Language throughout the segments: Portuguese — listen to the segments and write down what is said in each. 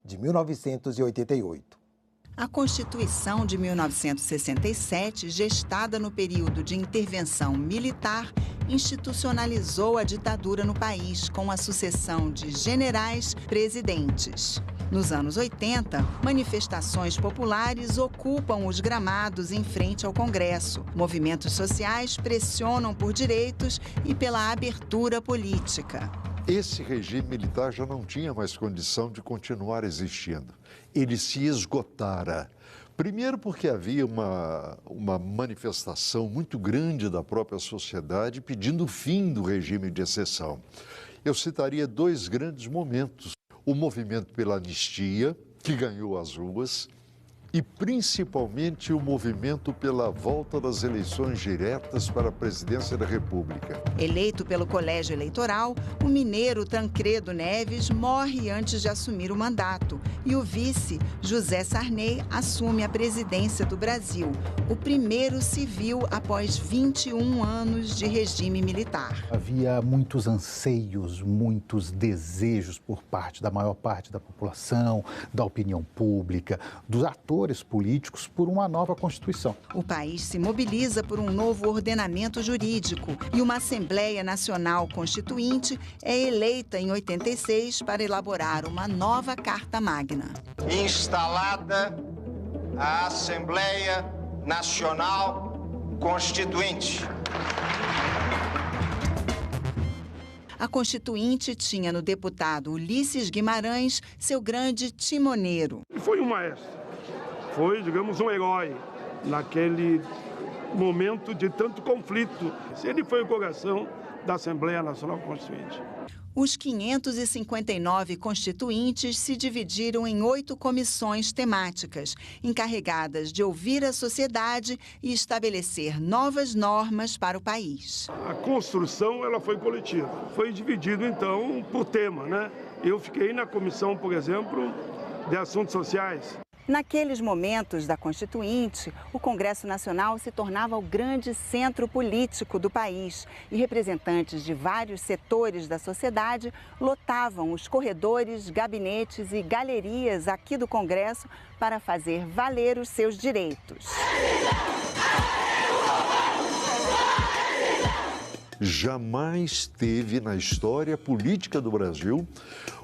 de 1988. A Constituição de 1967, gestada no período de intervenção militar, institucionalizou a ditadura no país com a sucessão de generais presidentes. Nos anos 80, manifestações populares ocupam os gramados em frente ao Congresso. Movimentos sociais pressionam por direitos e pela abertura política. Esse regime militar já não tinha mais condição de continuar existindo. Ele se esgotara. Primeiro porque havia uma manifestação muito grande da própria sociedade pedindo o fim do regime de exceção. Eu citaria dois grandes momentos. O movimento pela anistia, que ganhou as ruas, e principalmente o movimento pela volta das eleições diretas para a presidência da República. Eleito pelo Colégio Eleitoral, o mineiro Tancredo Neves morre antes de assumir o mandato e o vice, José Sarney, assume a presidência do Brasil, o primeiro civil após 21 anos de regime militar. Havia muitos anseios, muitos desejos por parte da maior parte da população, da opinião pública, dos atores políticos por uma nova Constituição. O país se mobiliza por um novo ordenamento jurídico e uma Assembleia Nacional Constituinte é eleita em 86 para elaborar uma nova Carta Magna. Instalada a Assembleia Nacional Constituinte. A Constituinte tinha no deputado Ulisses Guimarães seu grande timoneiro. Foi um maestro. Foi, digamos, um herói naquele momento de tanto conflito. Ele foi o coração da Assembleia Nacional Constituinte. Os 559 constituintes se dividiram em 8 comissões temáticas, encarregadas de ouvir a sociedade e estabelecer novas normas para o país. A construção ela foi coletiva. Foi dividido, então, por tema, né? Eu fiquei na comissão, por exemplo, de assuntos sociais. Naqueles momentos da Constituinte, o Congresso Nacional se tornava o grande centro político do país e representantes de vários setores da sociedade lotavam os corredores, gabinetes e galerias aqui do Congresso para fazer valer os seus direitos. Jamais teve na história política do Brasil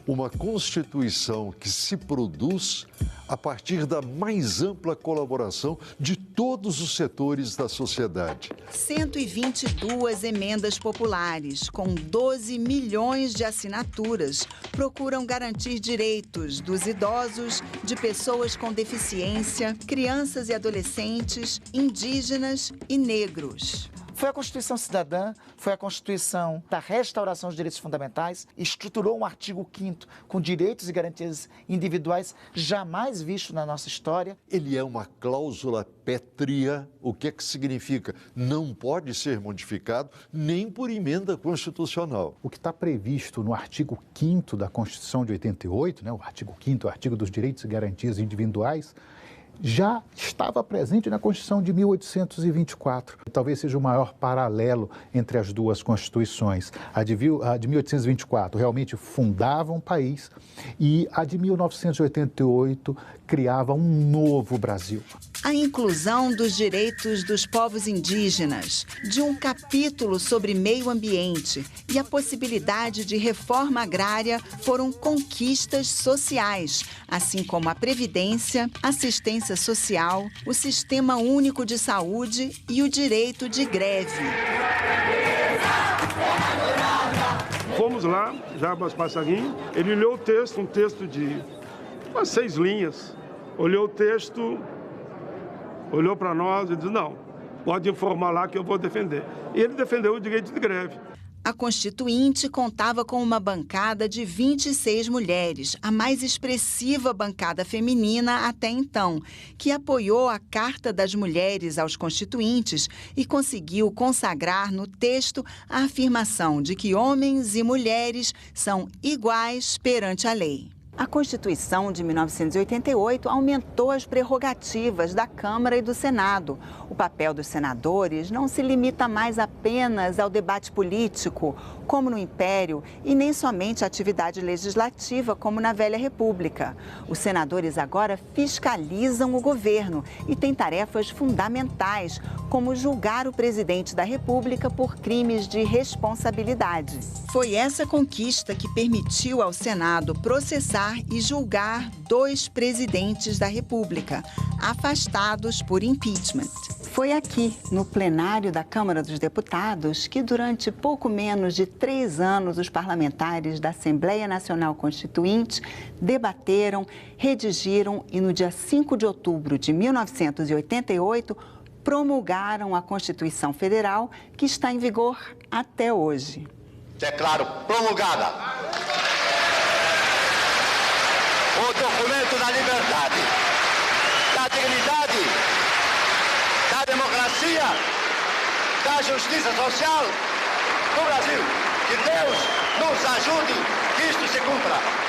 uma Constituição que se produz a partir da mais ampla colaboração de todos os setores da sociedade. 122 emendas populares, com 12 milhões de assinaturas, procuram garantir direitos dos idosos, de pessoas com deficiência, crianças e adolescentes, indígenas e negros. Foi a Constituição Cidadã, foi a Constituição da restauração dos direitos fundamentais, estruturou um artigo 5º com direitos e garantias individuais jamais visto na nossa história. Ele é uma cláusula pétrea. O que é que significa? Não pode ser modificado nem por emenda constitucional. O que está previsto no artigo 5º da Constituição de 88, né, o artigo 5º, o artigo dos direitos e garantias individuais, já estava presente na Constituição de 1824. Talvez seja o maior paralelo entre as duas Constituições. A de 1824 realmente fundava um país e a de 1988 criava um novo Brasil. A inclusão dos direitos dos povos indígenas, de um capítulo sobre meio ambiente e a possibilidade de reforma agrária foram conquistas sociais, assim como a previdência, assistência social, o Sistema Único de Saúde e o direito de greve. Fomos lá, Jarbas Passarinho, ele leu o texto, um texto de umas 6 linhas, olhou o texto, olhou para nós e disse, não, pode informar lá que eu vou defender. E ele defendeu o direito de greve. A Constituinte contava com uma bancada de 26 mulheres, a mais expressiva bancada feminina até então, que apoiou a Carta das Mulheres aos Constituintes e conseguiu consagrar no texto a afirmação de que homens e mulheres são iguais perante a lei. A Constituição de 1988 aumentou as prerrogativas da Câmara e do Senado. O papel dos senadores não se limita mais apenas ao debate político. como no Império, e nem somente a atividade legislativa, como na Velha República. Os senadores agora fiscalizam o governo e têm tarefas fundamentais, como julgar o presidente da República por crimes de responsabilidade. Foi essa conquista que permitiu ao Senado processar e julgar 2 presidentes da República, afastados por impeachment. Foi aqui, no plenário da Câmara dos Deputados, que durante pouco menos de 3 anos os parlamentares da Assembleia Nacional Constituinte debateram, redigiram e no dia 5 de outubro de 1988 promulgaram a Constituição Federal, que está em vigor até hoje. Declaro promulgada o documento da liberdade, da dignidade, da democracia, da justiça social do Brasil. Que Deus nos ajude que isto se cumpra.